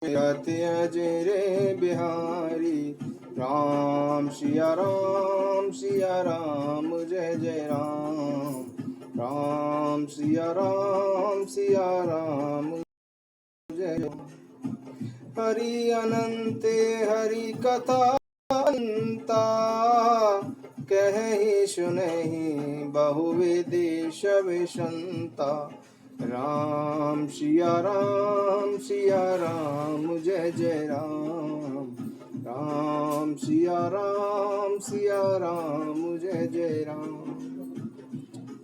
रति अजय रे बिहारी। राम सिया राम जय जय राम। राम सिया राम जय जय। हरि अनंत हरि कथा अनंता, कहि सुनहि बहु विदेश विषंता। राम सिया राम जय जय राम। राम सिया राम जय जय राम।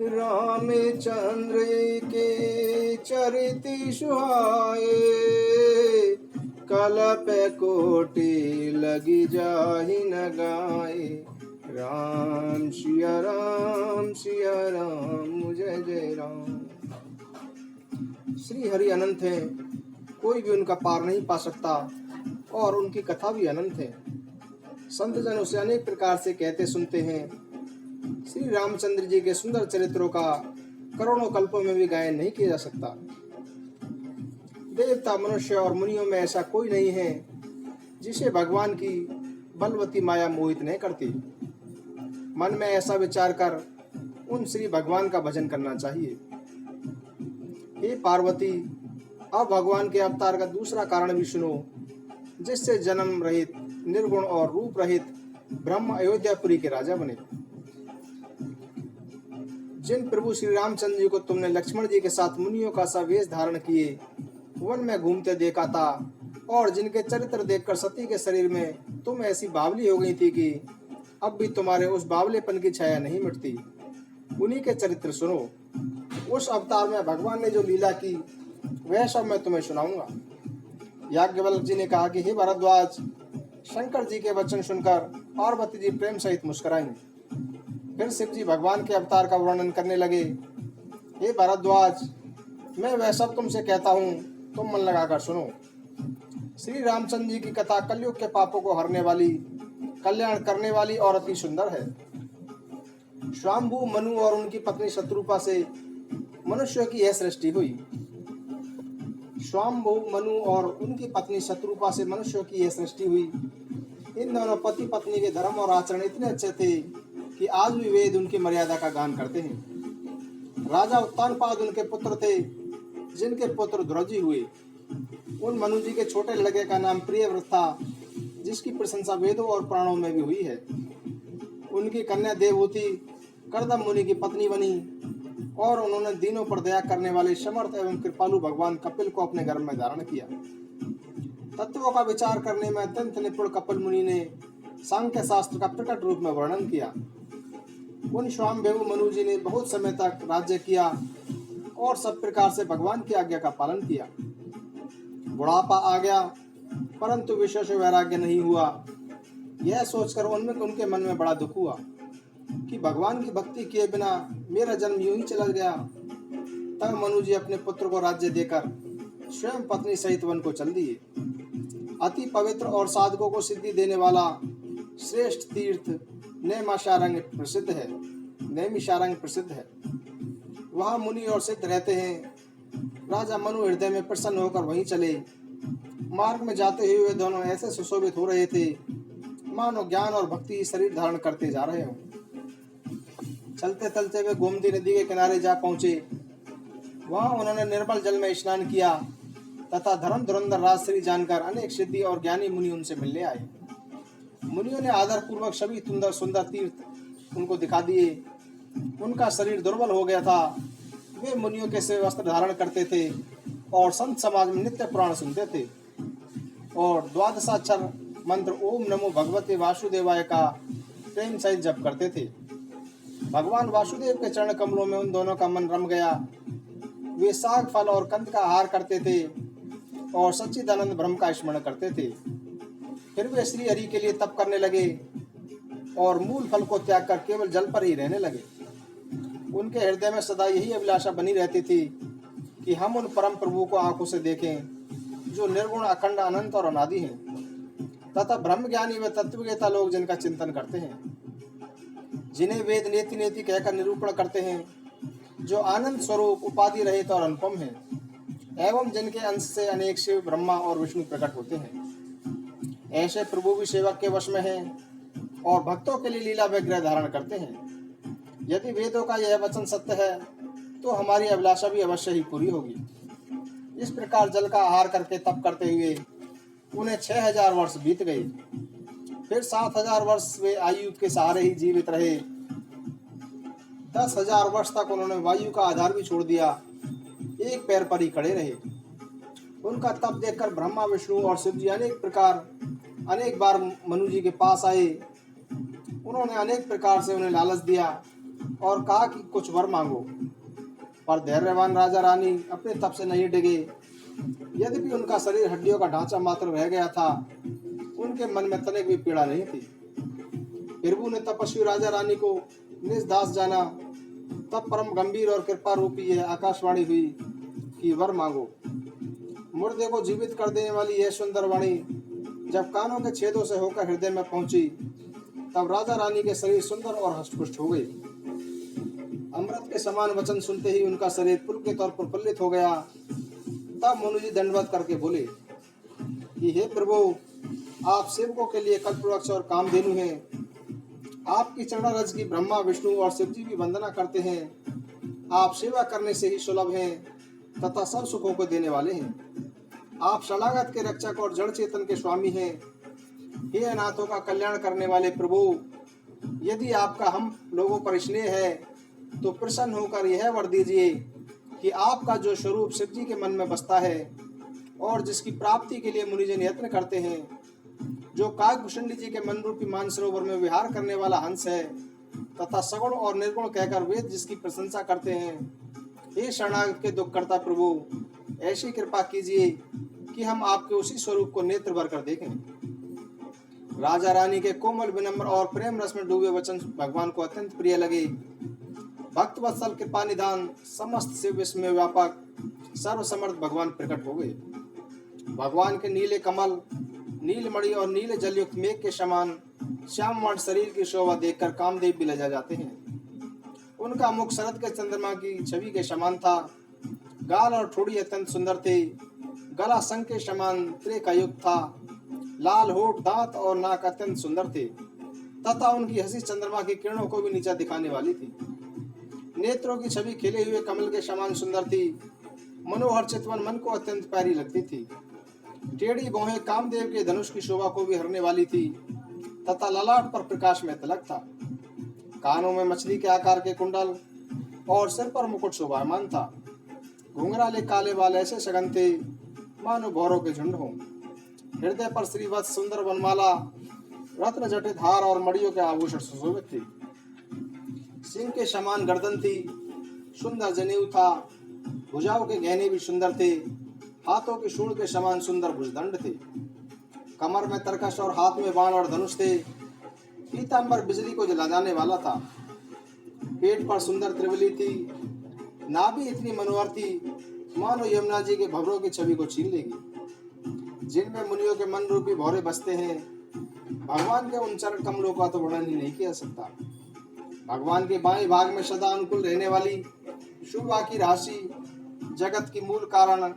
रामचंद्र के चरित सुहाए, कलप कोटि लगी जाहि न गाए। राम सिया राम जय जय राम। श्री हरि अनंत है, कोई भी उनका पार नहीं पा सकता और उनकी कथा भी अनंत है। संत जन उसे अनेक प्रकार से कहते सुनते हैं। श्री रामचंद्र जी के सुंदर चरित्रों का करोड़ों कल्पों में भी गायन नहीं किया जा सकता। देवता, मनुष्य और मुनियों में ऐसा कोई नहीं है जिसे भगवान की बलवती माया मोहित नहीं करती। मन में ऐसा विचार कर उन श्री भगवान का भजन करना चाहिए। हे पार्वती, अब भगवान के अवतार का दूसरा कारण भी सुनो, जिससे जन्म रहित, निर्गुण और रूप रहित ब्रह्म अयोध्यापुरी के राजा बने। जिन प्रभु श्री रामचंद्र जी को तुमने लक्ष्मण जी के साथ मुनियों का सा वेश धारण किए वन में घूमते देखा था, और जिनके चरित्र देखकर सती के शरीर में तुम ऐसी बावली हो गई थी कि अब भी तुम्हारे उस बावलेपन की छाया नहीं मिटती, उन्हीं के चरित्र सुनो। उस अवतार में भगवान ने जो लीला की वह सब मैं तुम्हें सुनाऊंगा। याज्ञवल्क जी ने कहा कि हे भरद्वाज, शंकर जी के वचन सुनकर पार्वती जी प्रेम सहित मुस्कुराई। फिर शिव जी भगवान के अवतार का वर्णन करने लगे। हे भरद्वाज, मैं वह सब तुमसे कहता हूँ, तुम मन लगाकर सुनो। श्री रामचंद्र जी की कथा कलयुग के पापों को हरने वाली, कल्याण करने वाली और अति सुंदर है। स्वाम्भु, मनु और उनकी पत्नी शत्रुपा से मनुष्यों की यह सृष्टि हुई। स्वाम्भु, मनु और उनकी पत्नी शत्रुपा से मनुष्यों की यह सृष्टि हुई। इन दोनों पति पत्नी के धर्म और आचरण इतने अच्छे थे कि आज भी वेद उनकी मर्यादा का गान करते हैं। राजा उत्तानपाद उनके पुत्र थे, जिनके पुत्र ध्रुजी हुए। उन मनु जी के छोटे लड़के का नाम प्रियव्रत था, जिसकी प्रशंसा वेदों और पुराणों में भी हुई है। उनकी कन्या देवहूति कर्दम मुनि की पत्नी बनी, और उन्होंने दीनों पर दया करने वाले समर्थ एवं कृपालु भगवान कपिल को अपने गर्भ में धारण किया। तत्वों का विचार करने में अत्यंत निपुण कपिल मुनि ने सांख्य शास्त्र का प्रकट रूप में वर्णन किया। उन स्वाम्भु मनु जी ने बहुत समय तक राज्य किया और सब प्रकार से भगवान की आज्ञा का पालन किया। बुढ़ापा आ गया, परंतु विशेष वैराग्य नहीं हुआ। यह सोचकर उनके मन में बड़ा दुख हुआ कि भगवान की भक्ति किए बिना मेरा जन्म यूं ही चला गया। तब मनु जी अपने पुत्र को राज्य देकर स्वयं पत्नी सहित वन को चल दिए। अति पवित्र और साधकों को सिद्धि देने वाला श्रेष्ठ तीर्थ नैमिषारण्य प्रसिद्ध है। वहाँ मुनि और सिद्ध रहते हैं। राजा मनु हृदय में प्रसन्न होकर वहीं चले। मार्ग में जाते हुए वे दोनों ऐसे सुशोभित हो रहे थे मानो ज्ञान और भक्ति शरीर धारण करते जा रहे हों। चलते चलते वे गोमती नदी के किनारे जा पहुंचे। वहां उन्होंने निर्मल जल में स्नान किया तथा धर्म धुरंधर राजश्री जानकर अनेक सिद्धि और ज्ञानी मुनि उनसे मिलने आए। मुनियों ने आदर पूर्वक सभी सुंदर सुंदर तीर्थ उनको दिखा दिए। उनका शरीर दुर्बल हो गया था। वे मुनियों के से वस्त्र धारण करते थे और संत समाज में नित्य पुराण सुनते थे और द्वादशाक्षर मंत्र ओम नमो भगवते वासुदेवाय का प्रेम सहित जप करते थे। भगवान वासुदेव के चरण कमलों में उन दोनों का मन रम गया। वे साग, फल और कंद का आहार करते थे और सच्चिदानंद ब्रह्म का स्मरण करते थे। फिर वे श्री हरि के लिए तप करने लगे और मूल फल को त्याग कर केवल जल पर ही रहने लगे। उनके हृदय में सदा यही अभिलाषा बनी रहती थी कि हम उन परम प्रभु को आंखों से देखें जो निर्गुण, अखंड, अनंत और अनादि हैं तथा ब्रह्मज्ञानी व तत्वज्ञता लोग जिनका चिंतन करते हैं, जिन्हें वेद नेति नेति कहकर निरूपण करते हैं, जो आनंद स्वरूप, उपाधि रहित और अनुपम है। एवं जिनके अंश से अनेक शिव ब्रह्मा और विष्णु प्रकट होते हैं, ऐसे प्रभु भी सेवक के वश में हैं और भक्तों के लिए लीला विग्रह धारण करते हैं। यदि वेदों का यह वचन सत्य है तो हमारी अभिलाषा भी अवश्य ही पूरी होगी। इस प्रकार जल का आहार करके तप करते हुए उन्हें 6000 वर्ष बीत गए। फिर 7000 वर्ष वे आयु के सहारे ही जीवित रहे। 10,000 वर्ष तक उन्होंने वायु का आधार भी छोड़ दिया, एक पैर पर ही खड़े रहे। उनका तप देखकर ब्रह्मा विष्णु और शिव जी अनेक बार मनु जी के पास आए। उन्होंने अनेक प्रकार से उन्हें लालच दिया और कहा कि कुछ वर मांगो, पर धैर्यवान राजा रानी अपने तप से नहीं डिगे। यद्यपि उनका शरीर हड्डियों का ढांचा मात्र रह गया था, उनके मन में तनिक भी पीड़ा नहीं थी। प्रभु ने तपस्वी राजा रानी को निज दास जाना। तब परम गंभीर और कृपा रूपी यह आकाशवाणी हुई कि वर मांगो। मुर्दे को जीवित कर देने वाली यह सुंदर वाणी जब कानों के छेदों से होकर हृदय में पहुंची, तब राजा रानी के शरीर सुंदर और हष्टपुष्ट हो गए। अमृत के समान वचन सुनते ही उनका शरीर पुलकित और प्रफुल्लित हो गया। तब मनु जी दंडवत करके बोले कि हे प्रभु, आप सेवकों के लिए कल्पवृक्ष और कामधेनु हैं। आपकी चरणरज की ब्रह्मा विष्णु और शिव जी भी वंदना करते हैं। आप सेवा करने से ही सुलभ हैं तथा सब सुखों को देने वाले हैं। आप शरणागत के रक्षक और जड़ चेतन के स्वामी हैं। हे अनाथों का कल्याण करने वाले प्रभु, यदि आपका हम लोगों पर स्नेह है तो प्रसन्न होकर यह वर दीजिए कि आपका जो स्वरूप शिव जी के मन में बसता है और जिसकी प्राप्ति के लिए मुनिजन यत्न करते हैं, जो काकभूषणी जी के मन रूपी मानसरोवर में विहार करने वाला हंस है तथा सगुण और निर्गुण कहकर वेद जिसकी प्रशंसा करते हैं, हे शरणागत के दुख करता प्रभु, ऐसी कृपा कीजिए कि हम आपके उसी स्वरूप को नेत्र भर कर देखें। राजा रानी के कोमल विनम्र और प्रेम रस में डूबे वचन भगवान को अत्यंत प्रिय लगे। भक्त वत्सल कृपा निदान समस्त शिव विश्व में व्यापक सर्वसमर्थ भगवान प्रकट हो गए। भगवान के नीले कमल, नीलमणि और नीले जलयुक्त मेघ के समान श्यामवर्ण शरीर की शोभा देखकर कामदेव भी लजा जाते हैं। उनका मुख शरद के चंद्रमा की छवि के समान था। गाल और ठोड़ी अत्यंत सुंदर थे। गला शंख के समान त्रे का युक्त था। लाल होठ, दांत और नाक अत्यंत सुंदर थे तथा उनकी हंसी चंद्रमा की किरणों को भी नीचा दिखाने वाली थी। नेत्रों की छवि खिले हुए कमल के समान सुंदर थी। मनोहर चितवन मन को अत्यंत प्यारी लगती थी। टेढ़ी भौहें कामदेव के धनुष की शोभा को भी हरने वाली थी तथा ललाट पर प्रकाश में तिलक था। कानों में मछली के आकार के कुंडल और सिर पर मुकुट शोभायमान था। घुंघराले काले बाल ऐसे सघन थे मानो भौरों के झुंड हों। हृदय पर श्रीवत्स सुंदर वनमाला, रत्न जटित हार और मड़ियों के आभूषण सुशोभित थे। सिंह के समान गर्दन थी, सुंदर जनेऊ था। भुजाओं के गहने भी सुंदर थे। हाथों की सूंड के समान सुंदर भुजदंड थे। कमर में तरकश और हाथ में बाण और धनुष थे। पीतांबर बिजली को जला जाने वाला था। पेट पर सुंदर त्रिवली थी। नाभि इतनी मनोहर थी मानो यमुना जी के भवरों की छवि को छीन लेगी। जिनमें मुनियों के मन रूपी भौरे बसते हैं, भगवान के उन चरण कमलों का तो वर्णन ही नहीं किया सकता। भगवान के बाएं भाग में सदा अनुकूल रहने वाली शुभा की राशि, जगत की मूल कारण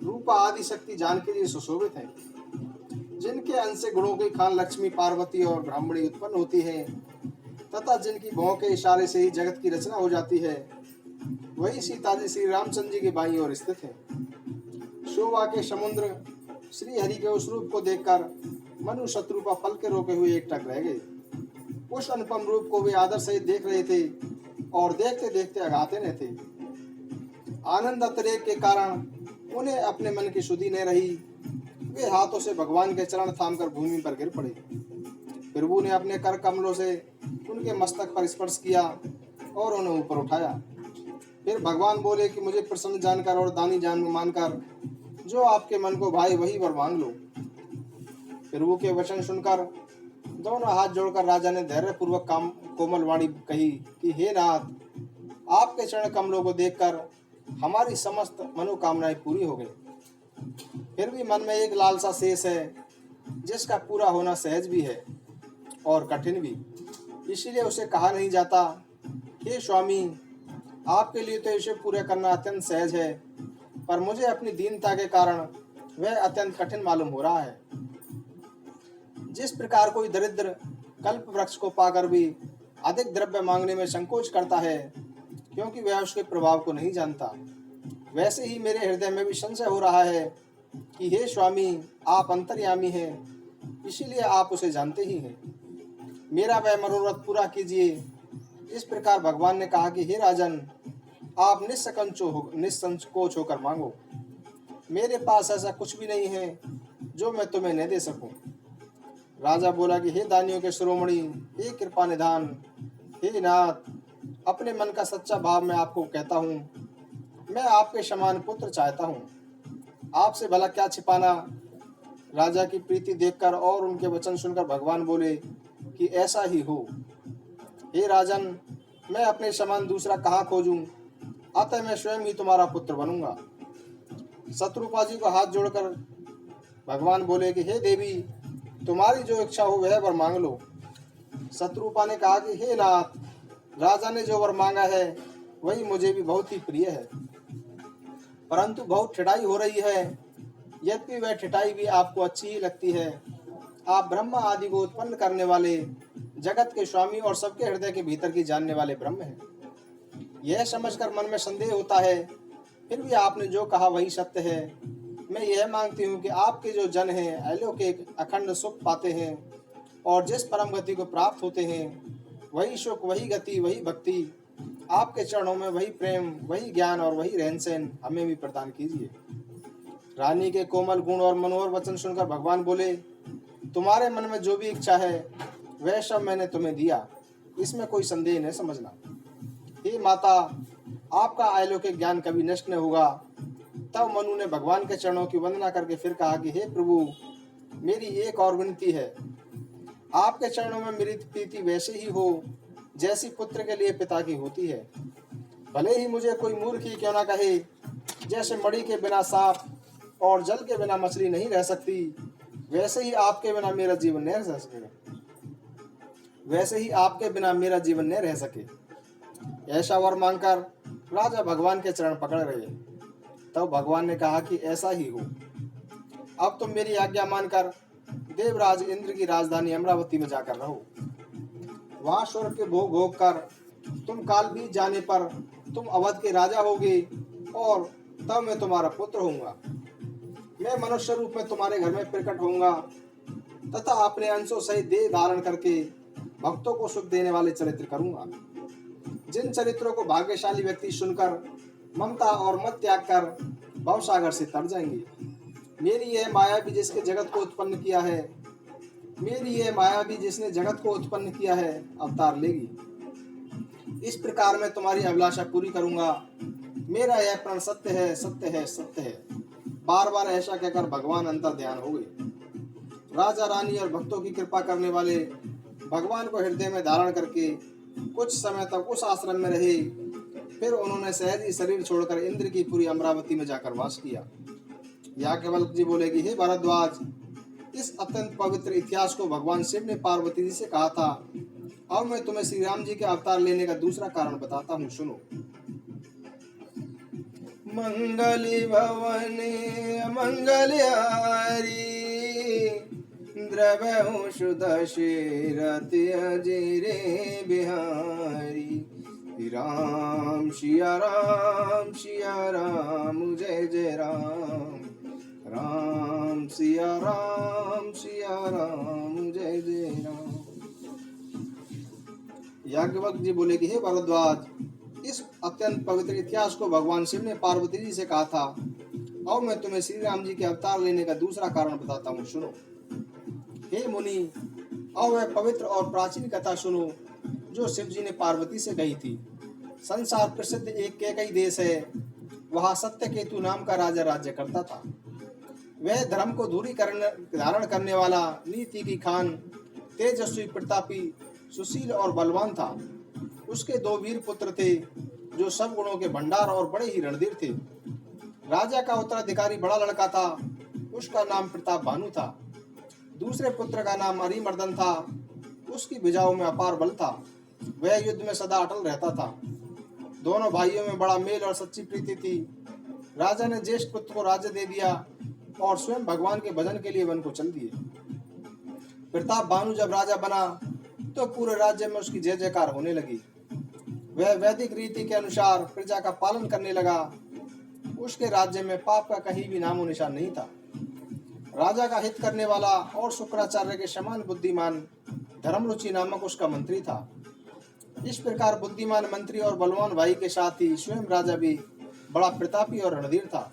रूपा आदि शक्ति जानकी जी सुशोभित है। जिनके अंश से गुणों की खान लक्ष्मी, पार्वती और ब्राह्मणी उत्पन्न होती है तथा जिनकी भौं के इशारे से ही जगत की रचना हो जाती है, वही सीता जी श्री रामचंद्र जी के बाईं ओर स्थित है। शोभा के समुद्र श्री हरि के उस रूप को देखकर मनु शत्रुपा पल के रोके हुए एकटक रह गए। उस अनुपम रूप को वे आदर सहित देख रहे थे और देखते देखते अघाते न थे। आनंद अतिरेक के कारण उन्हें अपने मन की सुधि न रही। वे हाथों से भगवान के चरण थामकर भूमि पर गिर पड़े। प्रभु ने अपने कर कमलों से उनके मस्तक पर स्पर्श किया और उन्हें ऊपर उठाया। फिर भगवान बोले कि मुझे प्रसन्न जानकर और दानी जान मानकर जो आपके मन को भाई वही वर मांग लो। प्रभु के वचन सुनकर दोनों हाथ जोड़कर राजा ने धैर्य पूर्वक कोमल वाणी कही कि हे नाथ, आपके चरण कमलों को देखकर हमारी समस्त मनोकामनाएं पूरी हो गई। फिर भी मन में एक लालसा शेष है जिसका पूरा होना सहज भी है और कठिन भी, इसीलिए उसे कहा नहीं जाता। हे स्वामी, आपके लिए तो इसे पूरा करना अत्यंत सहज है, पर मुझे अपनी दीनता के कारण वह अत्यंत कठिन मालूम हो रहा है। जिस प्रकार कोई दरिद्र कल्प वृक्ष को पाकर भी अधिक द्रव्य मांगने में संकोच करता है क्योंकि वह उसके प्रभाव को नहीं जानता, वैसे ही मेरे हृदय में भी संशय हो रहा है कि हे स्वामी, आप अंतर्यामी हैं, इसीलिए आप उसे जानते ही हैं। मेरा वह मनोरथ पूरा कीजिए। इस प्रकार भगवान ने कहा कि हे राजन, आप निसंकोच होकर मांगो। मेरे पास ऐसा कुछ भी नहीं है जो मैं तुम्हें न दे सकूं। राजा बोला कि हे दानियों के शिरोमणि, हे कृपा निधान, हे नाथ, अपने मन का सच्चा भाव मैं आपको कहता हूँ। मैं आपके समान पुत्र चाहता हूँ, आपसे भला क्या छिपाना। राजा की प्रीति देखकर और उनके वचन सुनकर भगवान बोले कि ऐसा ही हो। हे राजन, मैं अपने समान दूसरा कहाँ खोजूं, अतः मैं स्वयं ही तुम्हारा पुत्र बनूंगा। शत्रुपा जी को हाथ जोड़कर भगवान बोले कि हे देवी, तुम्हारी जो इच्छा हो वह वर मांग लो। शत्रुपा ने कहा कि हे नाथ, राजा ने जो वर मांगा है वही मुझे भी बहुत ही प्रिय है, परंतु बहुत ठिठाई हो रही है। यद्यपि वह ठिठाई भी आपको अच्छी ही लगती है। आप ब्रह्मा आदि को उत्पन्न करने वाले, जगत के स्वामी और सबके हृदय के भीतर की जानने वाले ब्रह्म हैं। यह समझकर मन में संदेह होता है, फिर भी आपने जो कहा वही सत्य है। मैं यह मांगती हूँ कि आपके जो जन हैं अलौकिक अखंड सुख पाते हैं और जिस परम गति को प्राप्त होते हैं, वही सुख, वही गति, वही भक्ति, आपके चरणों में वही प्रेम, वही ज्ञान और वही रहन सहन हमें भी प्रदान कीजिए। रानी के कोमल गुण और मनोहर वचन सुनकर भगवान बोले, तुम्हारे मन में जो भी इच्छा है वह सब मैंने तुम्हें दिया, इसमें कोई संदेह न समझना। हे माता, आपका अलौकिक ज्ञान कभी नष्ट न होगा। तब मनु ने भगवान के चरणों की वंदना करके फिर कहा कि हे प्रभु, मेरी एक और विनती है। आपके चरणों में मेरी प्रीति वैसे ही हो जैसी पुत्र के लिए पिता की होती है। भले ही मुझे कोई मूर्ख ही क्यों ना कहे, जैसे मणि के बिना सांप और जल के बिना मछली नहीं रह सकती, वैसे ही आपके बिना मेरा जीवन नहीं रह सकेगा, वैसे ही आपके बिना मेरा जीवन नहीं रह सके। ऐसा वर मांगकर राजा भगवान के चरण पकड़ रहे। तब भगवान ने कहा कि ऐसा ही हो। अब तुम मेरी आज्ञा मानकर देवराज इंद्र की राजधानी अमरावती में जाकर रहो। वहां स्वर्ग के भोग भोग कर तुम काल बीत जाने पर तुम अवध के राजा होगे और तब मैं तुम्हारा पुत्र होऊंगा। मैं मनुष्य रूप में तुम्हारे घर में प्रकट होऊंगा तथा अपने अंशों सहित देह धारण करके भक्तों को सुख देने वाले चरित्र करूंगा। जिन चरित्रों को भाग्यशाली व्यक्ति सुनकर ममता और मत त्याग कर भवसागर से तर जाएंगे। मेरी यह माया भी जिसके जगत को उत्पन्न किया है, मेरी यह माया भी जिसने जगत को उत्पन्न किया है, अवतार लेगी। इस प्रकार मैं तुम्हारी अभिलाषा पूरी करूंगा। मेरा यह प्रण सत्य है, सत्य है, सत्य है। बार बार ऐसा कहकर भगवान अंतर ध्यान हो गए। राजा रानी और भक्तों की कृपा करने वाले भगवान को हृदय में धारण करके कुछ समय तक उस आश्रम में रहे। फिर उन्होंने सहज ही शरीर छोड़कर इंद्र की पूरी अमरावती में जाकर वास किया। याज्ञवल्क्य जी बोले कि हे भरद्वाज, इस अत्यंत पवित्र इतिहास को भगवान शिव ने पार्वती जी से कहा था। अब मैं तुम्हें श्री राम जी के अवतार लेने का दूसरा कारण बताता हूँ, सुनो। मंगली भवने मंगल हारी, द्रव्य शुद्ध रति अजीरे बिहारी। राम सिया राम, सिया राम, जय जय राम। राम सिया राम, सिया राम, जय जय राम। याज्ञवल्क्य जी बोले कि हे भरद्वाज, इस अत्यंत पवित्र इतिहास को भगवान शिव ने पार्वती जी से कहा था। और मैं तुम्हें श्री राम जी के अवतार लेने का दूसरा कारण बताता हूँ, सुनो। हे मुनि, और वह पवित्र और प्राचीन कथा सुनो जो शिव जी ने पार्वती से कही थी। संसार प्रसिद्ध एक कैकई देश है, वहां सत्यकेतु नाम का राजा राज्य करता था। वह धर्म को धारण करने वाला, नीति की खान, तेजस्वी, प्रतापी, सुशील और बलवान था। उसके 2 वीर पुत्र थे जो सब गुणों के भंडार और बड़े ही रणधीर थे। राजा का उत्तराधिकारी बड़ा लड़का था, उसका नाम प्रताप भानु था। दूसरे पुत्र का नाम अरिमर्दन था, उसकी भुजाओं में अपार बल था, वह युद्ध में सदा अटल रहता था। दोनों भाइयों में बड़ा मेल और सच्ची प्रीति थी। राजा ने ज्येष्ठ पुत्र को राज्य दे दिया और स्वयं भगवान के भजन के लिए वन को चल दिए। प्रताप भानु जब राजा बना तो पूरे राज्य में उसकी जय जयकार होने लगी। वह वैदिक रीति के अनुसार प्रजा का पालन करने लगा। उसके राज्य में पाप का कहीं भी नामो निशान नहीं था। राजा का हित करने वाला और शुक्राचार्य के समान बुद्धिमान धर्मरुचि नामक उसका मंत्री था। इस प्रकार बुद्धिमान मंत्री और बलवान भाई के साथ ही स्वयं राजा भी बड़ा प्रतापी और रणधीर था।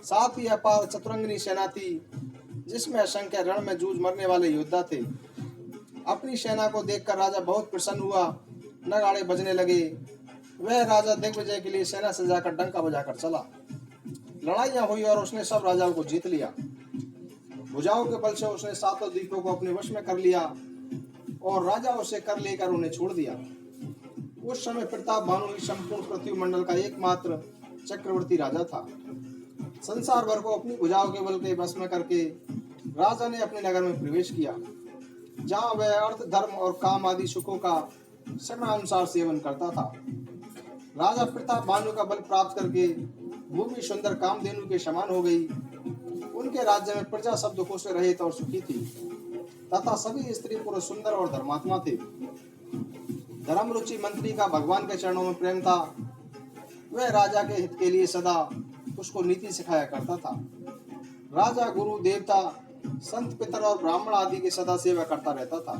साथ ही अपार चतुरंगिनी सेना थी जिसमें असंख्य रण में जूझ मरने वाले योद्धा थे। अपनी सेना को देखकर राजा बहुत प्रसन्न हुआ। नगाड़े बजने लगे। वह राजा दिग्विजय के लिए सेना सजाकर डंका बजाकर चला। लड़ाइयां हुई और उसने सब राजाओं को जीत लिया। भुजाओं के बल से उसने सातों द्वीपों को अपने वश में कर लिया और राजाओं से कर लेकर उन्हें छोड़ दिया। उस समय प्रताप भानु ही संपूर्ण पृथ्वी मंडल का एकमात्र चक्रवर्ती राजा था। संसार भर को अपनी भुजाओं के बल के वश में करके राजा ने अपने नगर में प्रवेश किया, जहाँ वह अर्थ धर्म और काम आदि सुखों का समय अनुसार सेवन करता था। राजा प्रताप भानु का बल प्राप्त करके भूमि सुंदर कामधेनु के समान हो गई। उनके राज्य में प्रजा सब दुखों से रहित और सुखी थी तथा सभी स्त्री पुरुष सुंदर और धर्मात्मा थे। धर्मरुचि मंत्री का भगवान के चरणों में प्रेम था। वह राजा के हित के लिए सदा उसको नीति सिखाया करता था। राजा गुरु देवता संत पितर और ब्राह्मण आदि की सदा सेवा करता रहता था।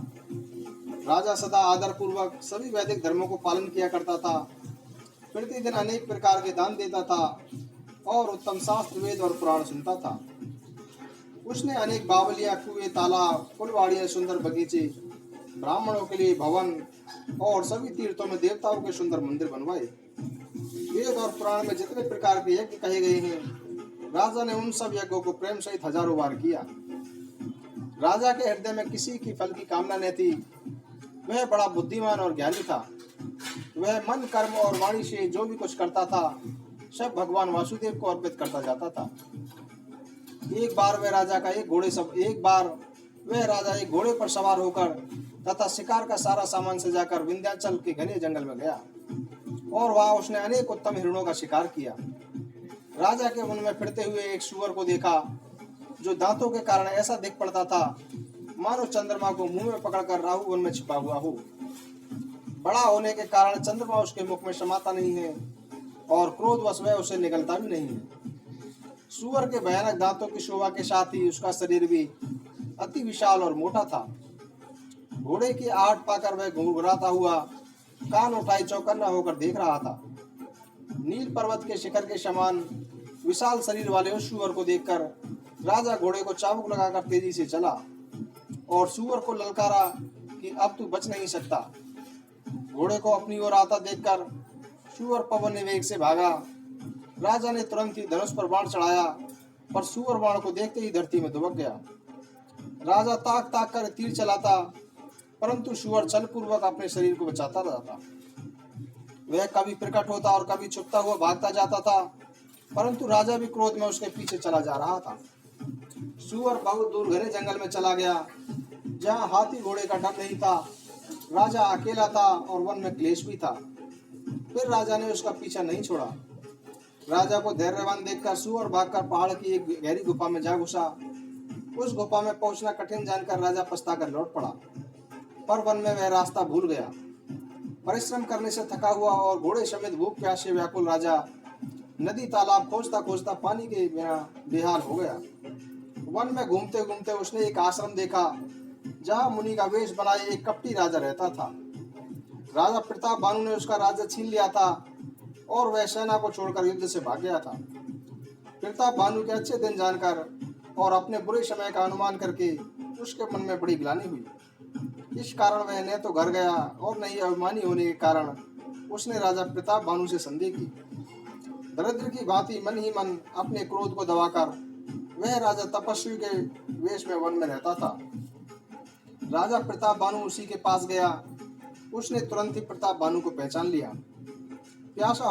राजा सदा आदर पूर्वक सभी वैदिक धर्मों को पालन किया करता था। प्रतिदिन अनेक प्रकार के दान देता था और उत्तम शास्त्र वेद और पुराण सुनता था। उसने अनेक बावलियां, कुएं, तालाब, फुलवाड़ियां, सुंदर बगीचे, ब्राह्मणों के लिए भवन और सभी तीर्थों में देवताओं के सुंदर मंदिर बनवाए। वेद और पुराण में जितने प्रकार के यज्ञ कहे गए हैं, राजा ने उन सब यज्ञों को प्रेम सहित हजारों बार किया। राजा के हृदय में किसी की फल की कामना न थी। वह बड़ा बुद्धिमान और ज्ञानी था। वह मन, कर्म और वाणी से जो भी कुछ करता था सब भगवान वासुदेव को अर्पित करता जाता था। एक बार वह राजा एक घोड़े पर सवार होकर तथा शिकार का सारा सामान सजाकर विंध्याचल के घने जंगल में गया और वहां उसने अनेक उत्तम हिरणों का शिकार किया। राजा के वन में फिरते हुए एक सूअर को देखा जो दांतों के कारण ऐसा दिख पड़ता था मानो चंद्रमा को मुंह में पकड़कर राहु वन में छिपा हुआ हो। बड़ा होने के कारण चंद्रमा उसके मुख में समाता नहीं है और क्रोधवश वह उसे निगलता भी नहीं है। सूअर के भयानक दांतों की शोभा के साथ ही उसका शरीर भी अति विशाल और मोटा था। घोड़े की आहट पाकर वह घुरघुराता हुआ कान उठाए चौकन्ना होकर देख रहा था। नील पर्वत के शिखर के समान विशाल शरीर वाले उस सूअर को देखकर राजा घोड़े को चाबुक लगाकर तेजी से चला और सूअर को ललकारा कि अब तू बच नहीं सकता। घोड़े को अपनी ओर आता देखकर सूअर पवन वेग से भागा। राजा ने तुरंत ही धनुष पर बाण चढ़ाया, पर सूअर बाण को देखते ही धरती में दुबक गया। राजा ताक ताक कर तीर चलाता, परंतु सूअर छल पूर्वक अपने शरीर को बचाता रहता। वह कभी प्रकट होता और कभी छुपता हुआ भागता जाता था, परंतु राजा भी क्रोध में उसके पीछे चला जा रहा था। सूअर बहुत दूर घने जंगल में चला गया, जहाँ हाथी घोड़े का डर नहीं था। राजा अकेला था और वन में क्लेश भी था। फिर राजा ने उसका पीछा नहीं छोड़ा। राजा को धैर्यवान देखकर सूअर भागकर पहाड़ की एक गहरी गुफा में जा घुसा। उस गुफा में पहुंचना कठिन जानकर राजा पछताकर लौट पड़ा, पर वन में वह रास्ता भूल गया। परिश्रम करने से थका हुआ और घोड़े समेत भूख प्यास से व्याकुल राजा नदी तालाब खोजता खोजता पानी के बिना बेहाल हो गया। वन में घूमते घूमते उसने एक आश्रम देखा, जहाँ मुनि का वेश बनाए एक कपटी राजा रहता था। राजा प्रताप भानु ने उसका राज्य छीन लिया था और वह सेना को छोड़कर युद्ध से भाग गया था। प्रताप भानु के अच्छे दिन जानकर और अपने बुरे समय का अनुमान करके उसके मन में बड़ी ग्लानि हुई। इस कारण वह न तो घर गया और न ही अभिमानी होने के कारण उसने राजा प्रताप भानु से संधि की। दरिद्र की भांति मन ही मन अपने क्रोध को दबाकर वह राजा तपस्वी के वेश में वन में रहता था। राजा प्रताप भानु उसी के पास गया। उसने तुरंत ही प्रताप भानु को पहचान लिया। प्यासा